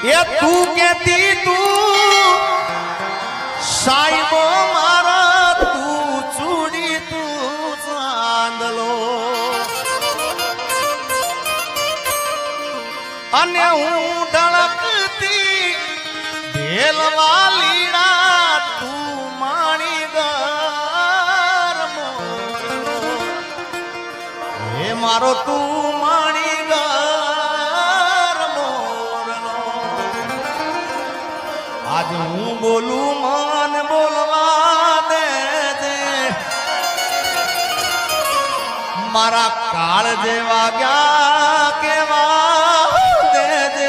એ તું કેતી તું સાઈબો મારા તું ચૂડી તું ચાંદલો અને હું ઢળકતી ઢેલવાલીડા તું માણી ગરમો હે મારો તું માણી ગરમો આજ હું બોલું મન બોલવા દે મારા કાળ જેવા ગયા કેવા દે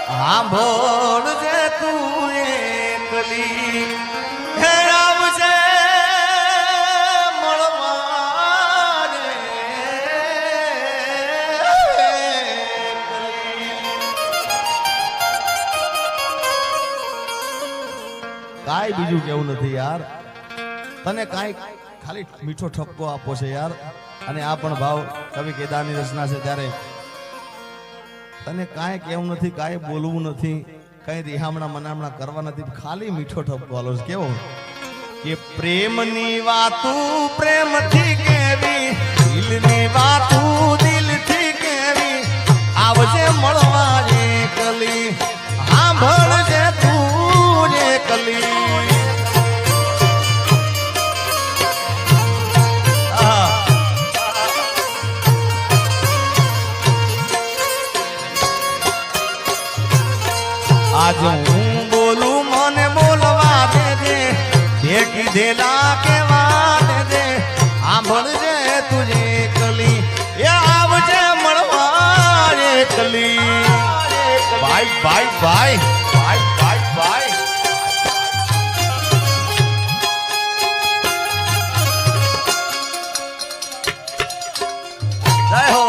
સાંભળ જે તું એકલી હે આવજે મળવા રે કાંઈ બીજું કેવું નથી યાર તને કાંઈ ખાલી મીઠો ઠપકો આપો છે યાર અને આ પણ ભાવ કવિ કેદારની રચના છે ત્યારે તને કાંઈ કેવું નથી કાંઈ બોલવું નથી કઈ રિહામણા મનામણા કરવા નથી ખાલી મીઠો ઠપકો આલો છે કેવો કે પ્રેમની વાતું પ્રેમથી કેવી દિલની વાતું દિલથી કેવી આવજે મળવા એકલી સાંભળજે તું એકલી આજ હું બોલું મને બોલવા દેજે જે કીધેલા કેવા દેજે સાંભળજે તુજે એકલી એ આવજે મળવા એકલી ભાઈ ભાઈ ભાઈ ભાઈ ભાઈ ભાઈ જય હો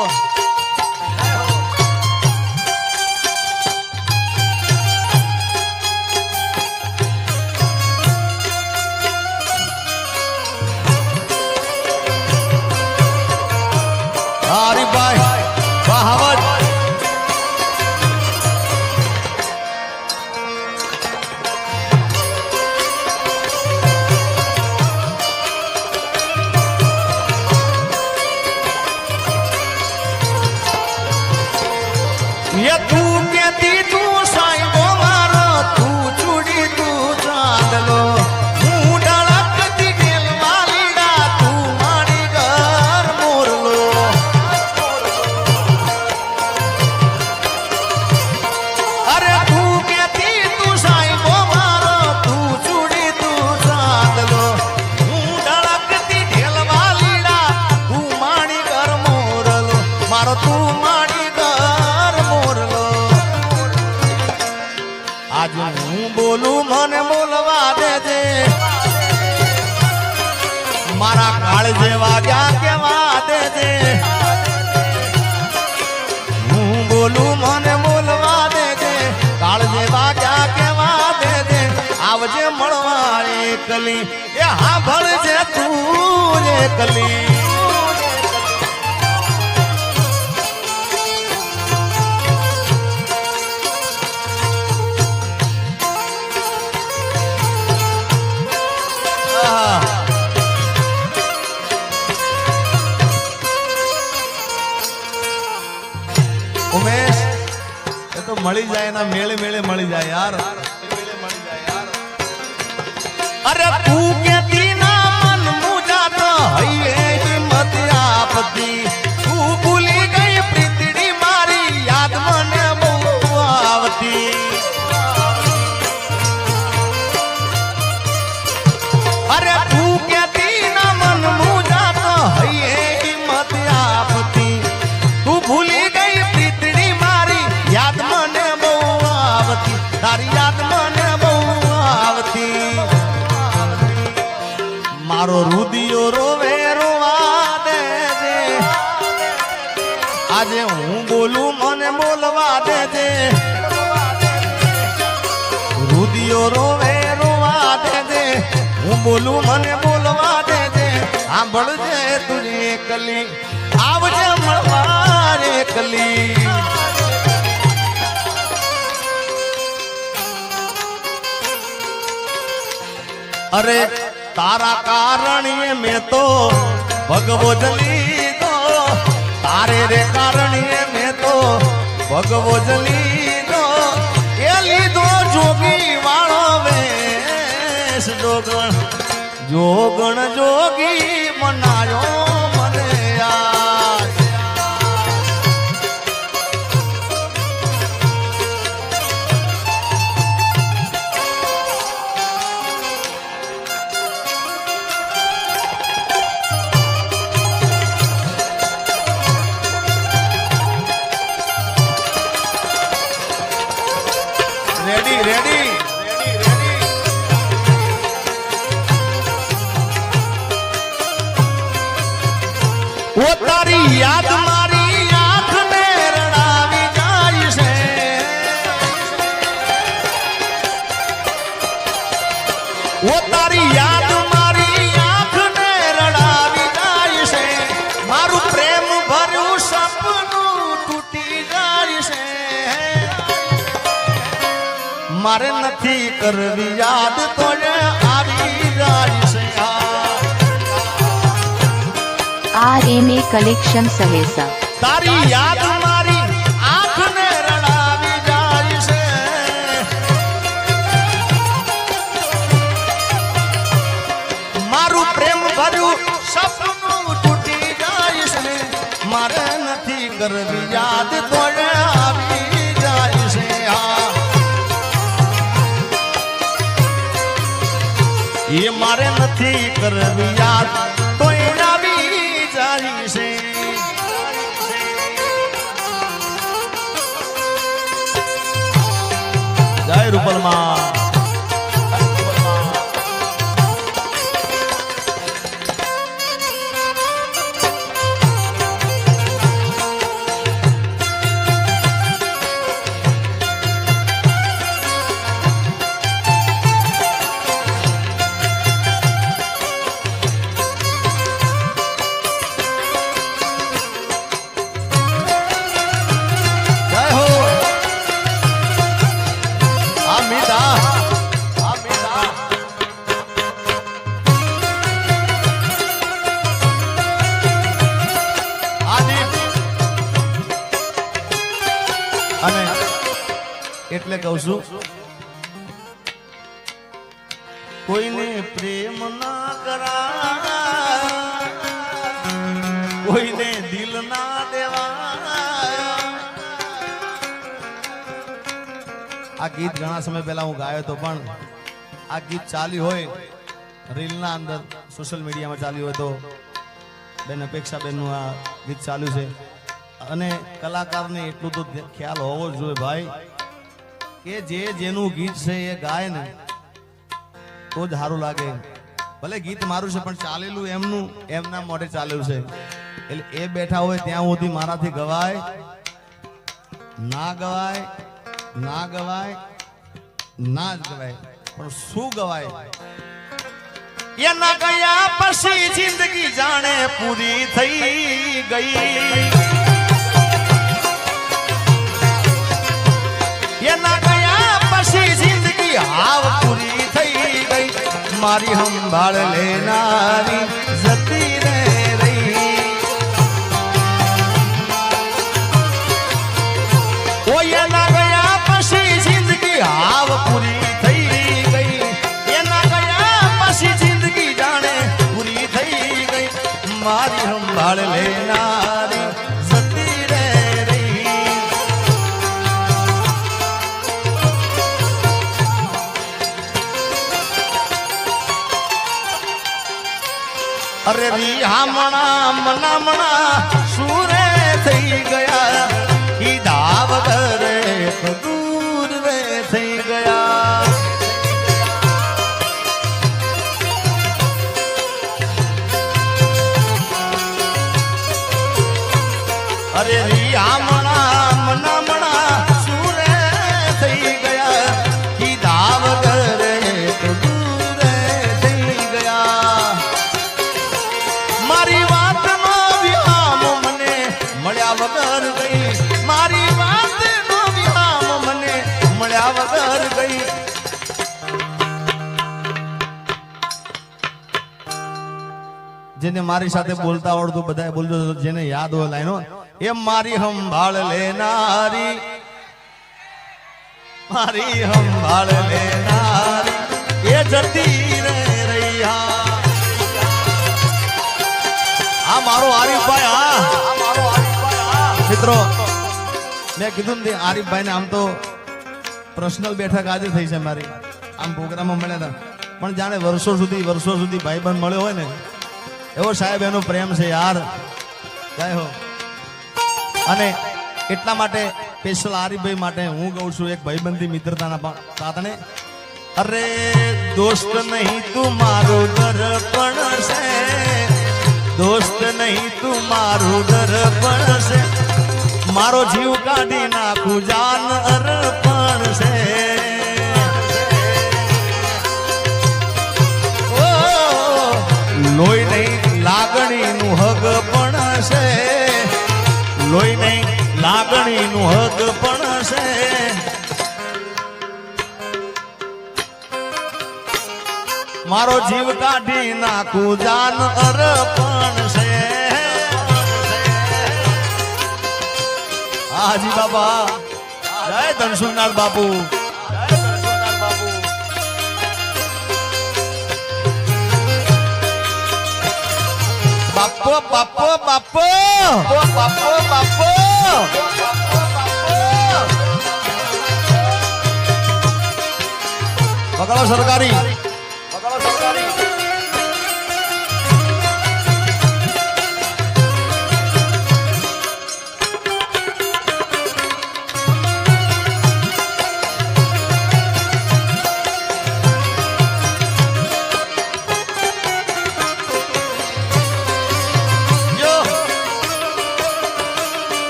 હરિભાઈ બહાવત ये તું કેતી તું સાઈબો મારો તું ચૂડી તું ચાંદલો હું ઢળકતી ઢેલવાલીડા તું મારી ઘર મોરલો અરે તું કેતી તું સાઈબો મારો તું ચૂડી તું ચાંદલો હું ઢળકતી ઢેલવાલીડા તું મારી ઘર મોરલો મારો તું મારી આજ હું બોલું મને બોલવા દેજે મારા કાળ જેવા ગયા કેવા દેજે હું બોલું મને બોલવા દેજે કાળ જેવા ગયા કેવા દેજે આવજે મળવા એકલી એ સાંભળજે તું એકલી ઉમેશ એ તો મળી જાય ના મેળે મેળે મળી જાય યાર અરે તું કેતી ના મન મુજાતો હૈયે હિંમત આપતી તું ભૂલી ગઈ પ્રીતડી મારી યાદ મને બહુ આવતી અરે તું કેતી ના મન મુજાતો હૈયે હિંમત આપતી તું ભૂલી ગઈ પ્રીતડી મારી યાદ મને બહુ આવતી તારી યાદ મને બહુ આવતી મારો રુદિયો રોવે રોવા દેજે આજે હું બોલું મને બોલવા દેજે રુદિયો રોવે રોવા દેજે હું બોલું મને બોલવા દેજે સાંભળજે તુજે એકલી આવજે મળવા એકલી अरे तारा कारण ये मैं तो भगवो जली दो तारे रे कारण ये मैं तो भगवो जली दो ये लीधो जोगी वाळो वेश जोगण जोगण जोगी मनायो मने यार रेडी रेडी वो तारी याद मारी आंख में रड़ावी जाय से वो तारी याद मारी आंख में रड़ावी जाय से मारू प्रेम भरू सपनू टूटी जाय से मारे नथी करवी याद तो आवी जाय से RMA कलेक्शन सहेसा तारी याद मारी आंख ने रड़ावी जाय से मारू प्रेम भरू सपनू टूटी जाय से मारे नथी करवी याद तो आवी जाय से ये मारे नथी करवी याद तो आवी जाय से जय रूपल मां અને એટલે કહું છું કોઈને પ્રેમ ના કરા કોઈને દિલ ના દેવા આ ગીત ઘણા સમય પહેલા હું ગાયો તો પણ આ ગીત ચાલ્યું હોય રીલના અંદર સોશિયલ મીડિયામાં ચાલ્યું હોય તો બેન અપેક્ષા બેનનું આ ગીત ચાલ્યું છે અને કલાકારને એટલું તો ખ્યાલ હોવો જોઈએ ભાઈ કે જે જેનું ગીત છે એ ગાય ને તો જ સારું લાગે ભલે ગીત મારું છે પણ ચાલેલું એમનું એમના મોઢે ચાલેલું છે એટલે એ બેઠા હોય ત્યાં સુધી મારાથી ગવાય ના ગવાય ના ગવાય ના જ ગવાય પણ શું ગવાય એના ગયા પછી જિંદગી જાણે પૂરી થઈ ગઈ એના ગયા પછી જિંદગી હાવ પૂરી થઈ ગઈ મારી સંભાળ લેનારી જતી રે રહી ઓ એના ગયા પછી જિંદગી હાવ પૂરી થઈ ગઈ એના ગયા પછી જિંદગી જાણે પૂરી થઈ ગઈ મારી સંભાળ લેનારી જતી રે अरे रिहामणा मनामणा सूरे થઈ ગયા ઈદા વગર દૂર વે થઈ ગયા અરે રિહામણા મનામણા सूरे થઈ ગયા ઈદા વગર દૂર થઈ ગયા મારી વાતનો વિરામ જેને મારી સાથે બોલતા આવડતું બધાએ બોલજો, જેને યાદ હોય લાઈનો, એ મારી સંભાળ લેનારી, મારી સંભાળ લેનારી એ જતી રે રહ્યા. આ મારો આરીફભાઈ, હા મિત્રો, મેં કીધું ને આરીફભાઈ ને આમ તો પર્સનલ બેઠક આજે થઈ છે મારી, આમ પ્રોગ્રામમાં મળ્યા હતા, પણ જાણે વર્ષો સુધી ભાઈબંધ મળ્યો હોય ને એવો સાહેબ એનો પ્રેમ છે યાર. જય હો. અને એટલા માટે સ્પેશિયલ આરીફભાઈ માટે હું કહું છું એક ભાઈબંધી મિત્રતાના તાતણે, અરે દોસ્ત નહીં તું મારું દર્પણ છે, દોસ્ત નહીં તું મારું દર્પણ છે, મારો જીવ કાઢી નાખું જાન અર્પણ છે. લોહી નહીં લાગણીનું હગ પણ છે, લોહી નહીં લાગણીનું હગ પણ છે. મારો જીવ કાઢી નાખું જાન અર્પણ છે. હાજી બાબા, જય ધનસુરનાથ બાપુ, જય ધનસુરનાથ બાપુ. બાપો બાપો બાપો બાપો બાપો પકડો સરકારી, પકડો સરકારી.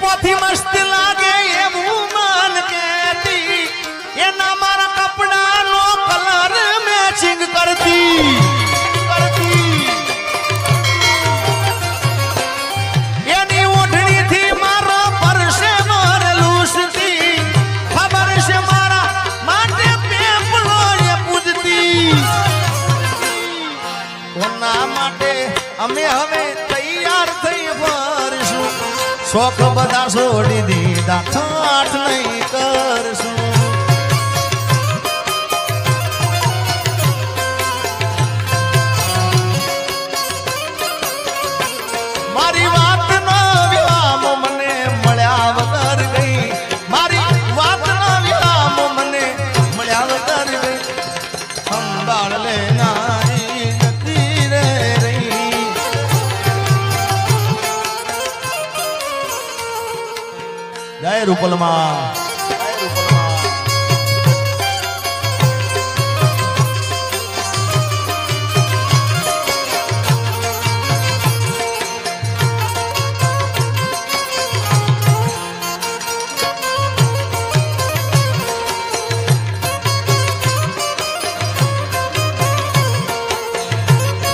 પોથી મસ્ત લાગે એવું મન કેતી, એના મારા કપડાનો કલર મેચિંગ કરતી, એની ઓઢણીથી મારો પરસે લૂસતી, ખબર છે મારા માટે પેપલો એ પૂજતી. કોના માટે અમે હવે તૈયાર થઈ ફરશું, શોખ બધા છોડી દીધા, ઠાઠ નહીં કરશું. મારી વાતનો વિરામ મને મળ્યા વગર ગઈ, મારી વાતનો વિરામ મને મળ્યા વગર ગઈ. સંભાળ લેનારી જતી રે રહી. જય રૂપલમાં.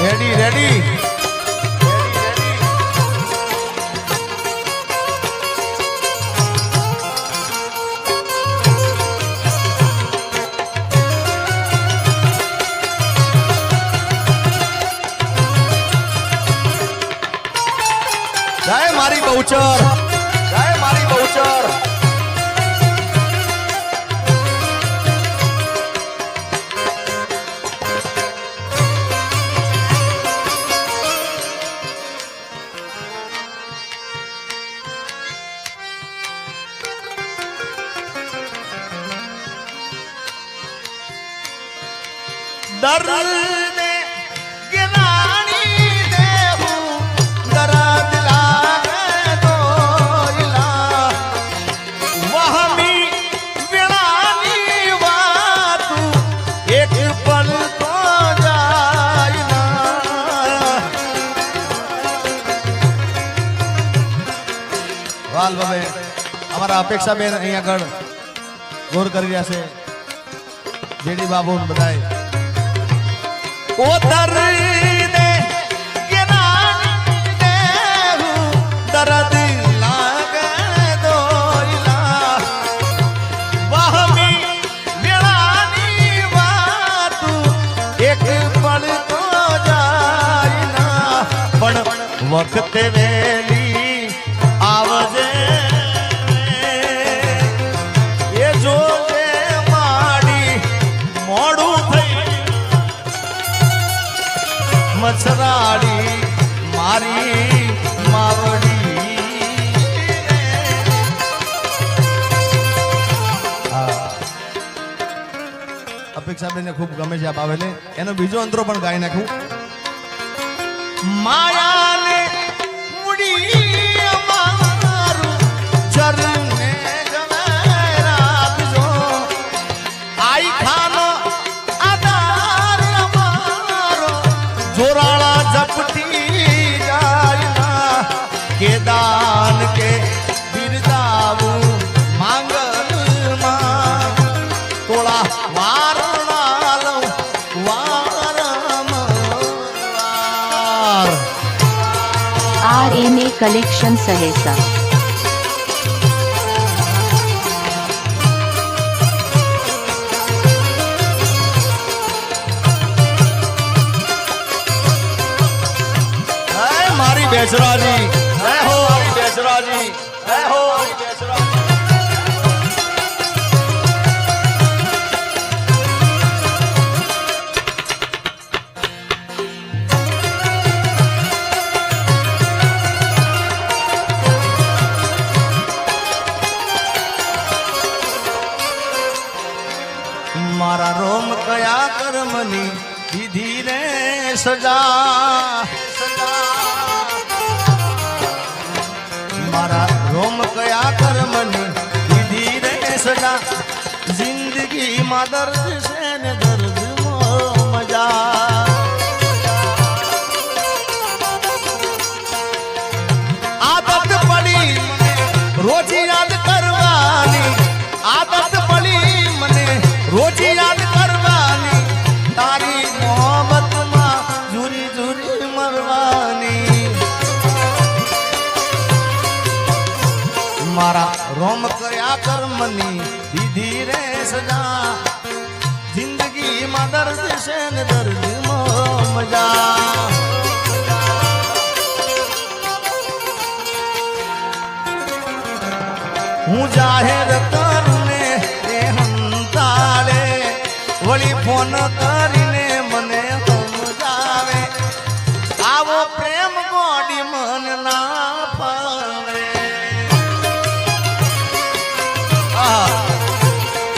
Ready ready. જય મારી બહુચર, જય મારી બહુચર. દર્દ ગિરાણી દેવું દર્દ લાગે દોયલા, વહમી વેળાની વાતું એક પલ તો જાય ના. વાલ બાબે અમારા અપેક્ષા બેન અહીંયા આગળ ગોર કરી રહ્યા છે, જેડી બાબુ બધાય. ઓ દર્દ ગિરાણી दर्द लागे दोइला वहमी वेळानी वातू एक पल तो जायना पण वखते वेली आवजे એ જોજે માડી મોડું થઈ મછરાડી મારી માવડી અપેક્ષાબેનને ખૂબ ગમે છે આ બાવેલે એનો બીજો અંતરો પણ ગાઈ નાખું માયાને મુડી અમારું ચરને જવેરાત જો આઈ ખાનો આધાર અમારો જોરાળા ઝપટી જાયના કે દાન કે બિરદાવું માંગલમાં તોળા વારણા લઉં વારંવાર RMA કલેક્શન સહેસા મારી બેસરાજી હે હો મારી બેસરાજી હે હો મારી બેસરાજી મારા રોમ કયા કર્મની દીધી રે સજા મારા રોમ કયા કર્મની દીધી રે સજા જિંદગીમાં દર્દ છે ને દર્દ મજા આદત પડી મને રોજ યાદ કરવાની આદત પડી મને રોજ યાદ કરવાની તારી મોહબ્બતમાં ઝુરી ઝુરી મરવાની મારા રોમ કયા કર્મની દીધી રે સજા જિંદગીમાં દર્દ છે ને દર્દ મજા હું જાહેર કરું ને એ હંતાળે વળી ફોન કરીને મને સમજાવે આવો પ્રેમ ગોડી મન ના ફાવે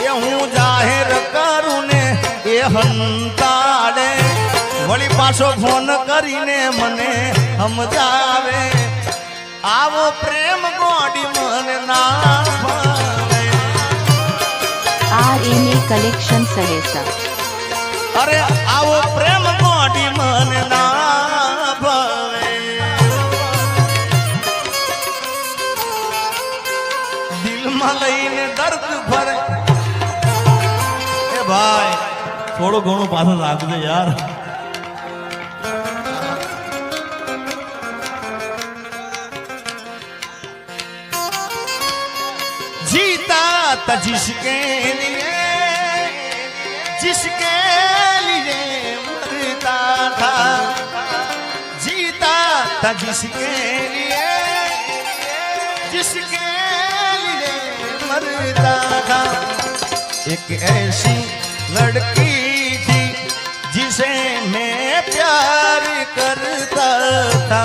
એ હું જાહેર કરું ને એ હંતાળે વળી પાછો ફોન કરીને મને સમજાવે આવો પ્રેમ ગોડી મન ના ફાવે RMA કલેક્શન સહેસા અરે આવો પ્રેમ ગોડી મન ના ભાવે દિલમાં લઈને દર્દ ભરે એ ભાઈ થોડું ઘણું પાછળ રાખજે યાર जीता था जिसके लिए मरता था जीता था जिसके लिए मरता था एक ऐसी लड़की थी जिसे मैं प्यार करता था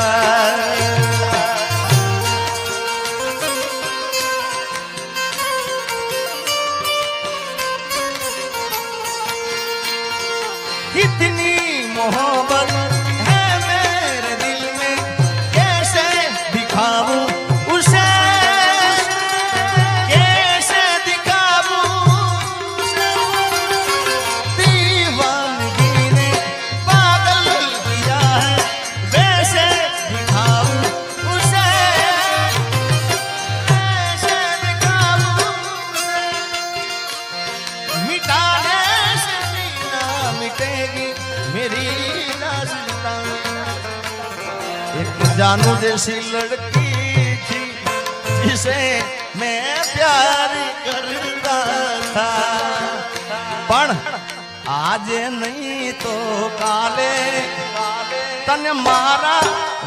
कितनी मोहब्बत है मेरे दिल में कैसे दिखाऊं उसे कैसे दिखाऊं उसे दीवानगी ने पागल किया है वैसे दिखाऊं उसे कैसे दिखाऊं उसे मिटाने से ना मिटेगी मेरी दास्तां एक जानू जैसी लड़की तुझसे मैं प्यार करता था पण आज नहीं तो काले तने मारा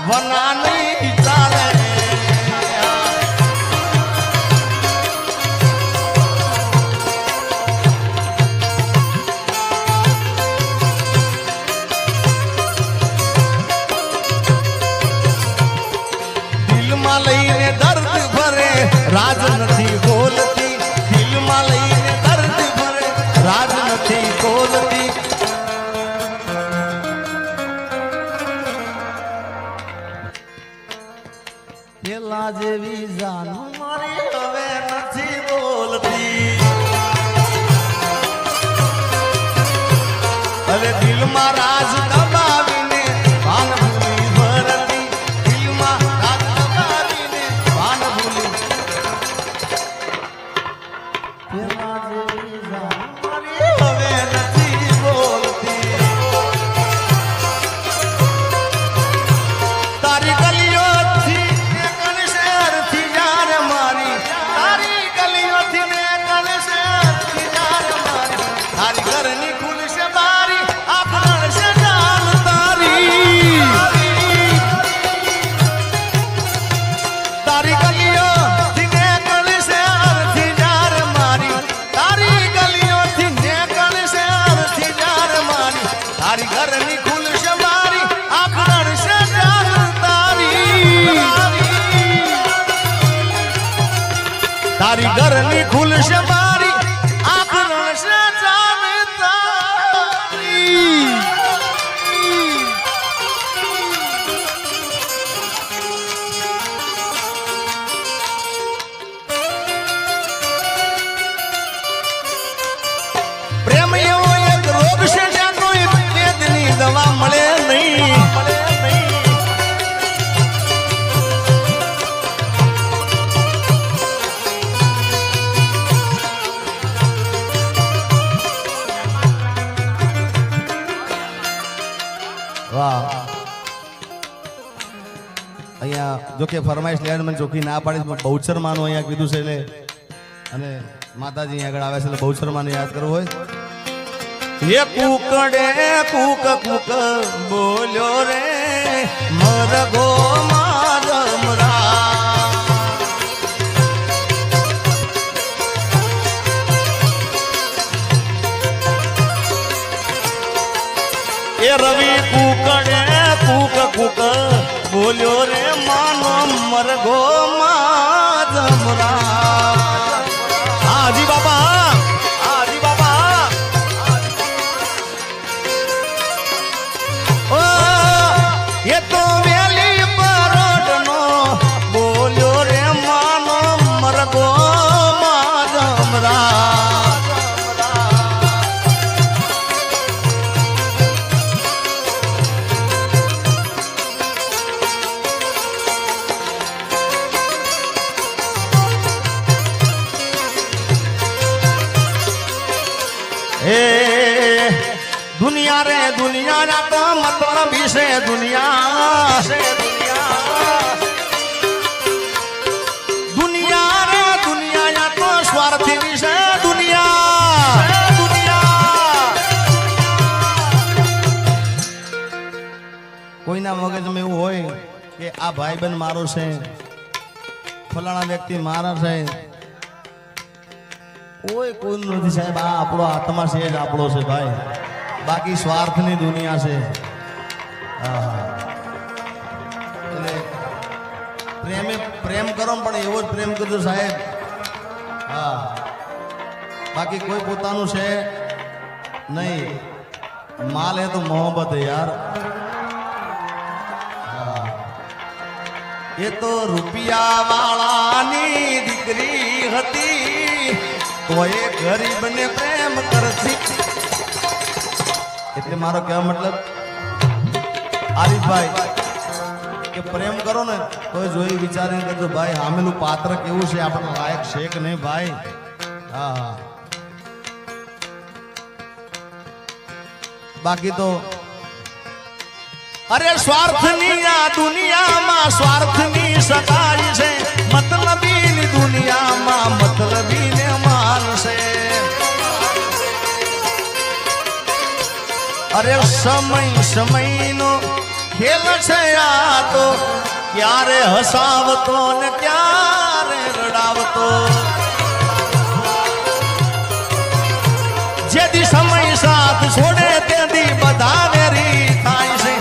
वना नहीं चाले લઈને દર્દ ભરે રાજ નથી બોલતી દિલમાં લઈને દર્દ ભરે રાજ નથી બોલતી પેલા જેવી જાનું મારી હવે નથી બોલતી હવે દિલમાં રાજ દબાવીને ભાન ભૂલી ભરતી દિલમાં રાજ દબાવીને ભાન ભૂલી પેલા જેવી જાનું મારી હવે નથી બોલતી તારી ગલીઓથી ને કણ શહેરથી જાર મારી તારી ગલીઓથી ને કણ શહેરથી જાર મારી તારી ઘરની ખુલશે બારી આપણ છે જાન તારી તારી ગલીઓથી ને કણ શહેરથી જાર મારી તારી ગલીઓથી ને કણ શહેરથી જાર મારી તારી ઘરની ખુલશે બારી આપણ છે જાન તારી તારી ઘરની ખુલશે બારી આપણ છે જાન તારી પ્રેમ એવો એક રોગ છે જ્યાં કોઈ વેદની દવા મળે નહીં વાહ અહીંયા જો કે ફરમાઈશ લેવાની મને ચોખ્ખી ના પાડીશ પણ બહુચર માનું અહીંયા કીધું છે એટલે અને માતાજી અહીંયા આગળ આવે છે એટલે બહુચર માને યાદ કરવું હોય એ કુકડે કુક કુક બોલ્યો રે મરગો મારમરા એ રવિ કુકડે કુક કુક બોલ્યો રે માનો મરગો મારમરા હાજી બાબા હાજી બાબા ઓ એ તો વેલી પરોડનો બોલ્યો રે માનો મરગો મારમરા ए दुनिया रे दुनिया ना तो मतलब से दुनिया दुनिया रे दुनिया या तो स्वार्थी विषय दुनिया કોઈના મગજમાં એવું હોય કે આ ભાઈબંધ મારો છે ફલાણા વ્યક્તિ મારા છે કોઈ નથી સાહેબ આ આપણો આત્મા છે જ આપણો છે ભાઈ બાકી સ્વાર્થની દુનિયા છે એટલે પ્રેમ કરો પણ એવો જ પ્રેમ કરજો સાહેબ હા બાકી કોઈ પોતાનું છે નહીં માલ હે તો મોહબ્બત હે યાર એ તો રૂપિયા વાળાની દીકરી હતી તો એ ગરીબને પ્રેમ કરતી એટલે મારો કહેવા મતલબ આરીફભાઈ કે પ્રેમ કરો ને તો જોઈ વિચારીને કરજો ભાઈ સામેલું પાત્ર કેવું છે આપણને લાયક છે કે નહીં ભાઈ હા બાકી તો અરે સ્વાર્થની આ દુનિયામાં સ્વાર્થની સગાઈ છે મતલબી દુનિયામાં મતલબીને માનશે. અરે સમયનો ખેલ છે આ તો, ક્યારે હસાવતો ને ક્યારે રડાવતો. જેથી સમય સાથ છોડે તેથી બધા વેરી થાય છે.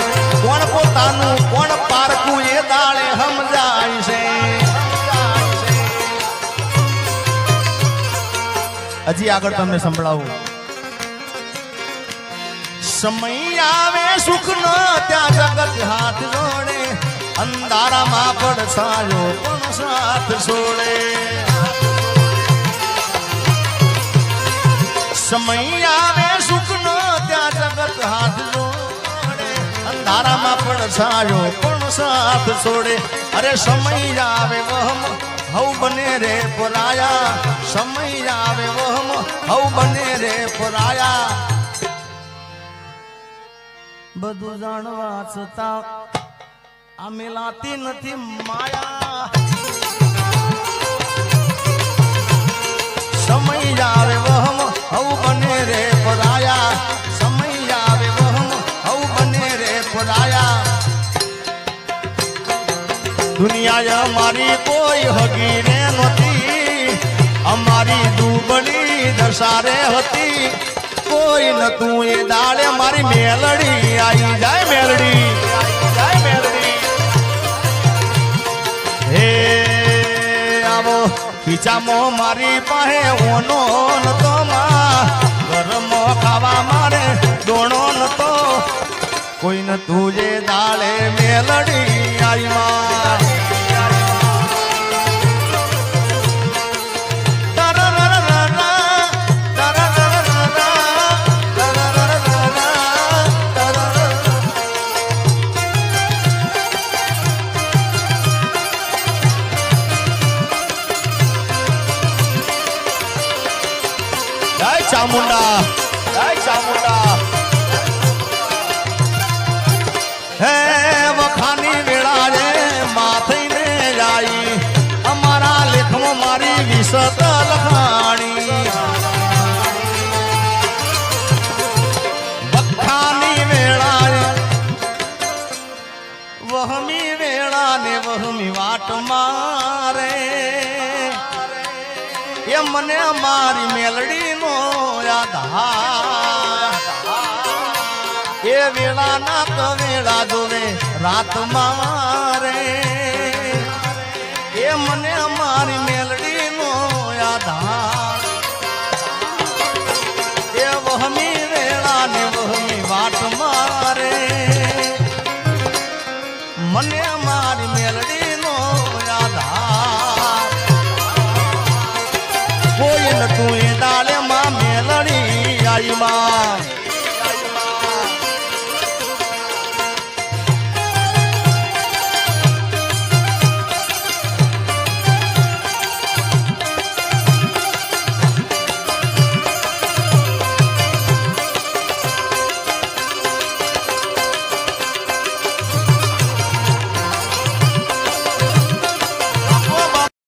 કોણ પોતાનું કોણ પારકું એ દાળે સમજાય છે. હજી આગળ તમને સંભળાવું. સમય આવે સુખ નો ત્યાં જગત હાથ જોડે, અંધારામાં પડછાયો પણ સાથ છોડે. સમય આવે સુખ નો ત્યાં જગત હાથ જોડે, અંધારામાં પડછાયો પણ સાથ છોડે. અરે સમય આવે વહમ હવ બને રે પરાયા, સમય આવે વહમ હવ બને રે પરાયા. બધું જાણવા છતાં આ મિલાતી નથી માયા. સમય આવે વહમ હવ બને રે પરાયા, સમય આવે વહમ હવ બને રે પરાયા. દુનિયા અમારી કોઈ હગી રે નહોતી, અમારી દુબળી દશારે હતી. કોઈ નતું એ દાડે મારી મેલડી આવી જાય. મેલડી જાય મેલડી. હે આવો ખીચામાં મારી પાસે ઓનો નતો માં, ઘરમાં ખાવા મારે દોણો નતો. કોઈ નતું જે દાડે મેલડી આવી માં. ચામુંડા જય ચામુંડા. હે વખાની વેળા રે માથઈને જાય, અમારા લેખમાં મારી વિસત લખાણી. વખાની વેળા રે વહમી વેળા ને વહમી વાટ મારે. એ મને મારી મેલડી નો યાદ એ વેળા ના તો વેળા જોવે રાત મારે. એ મને મારી મેલડી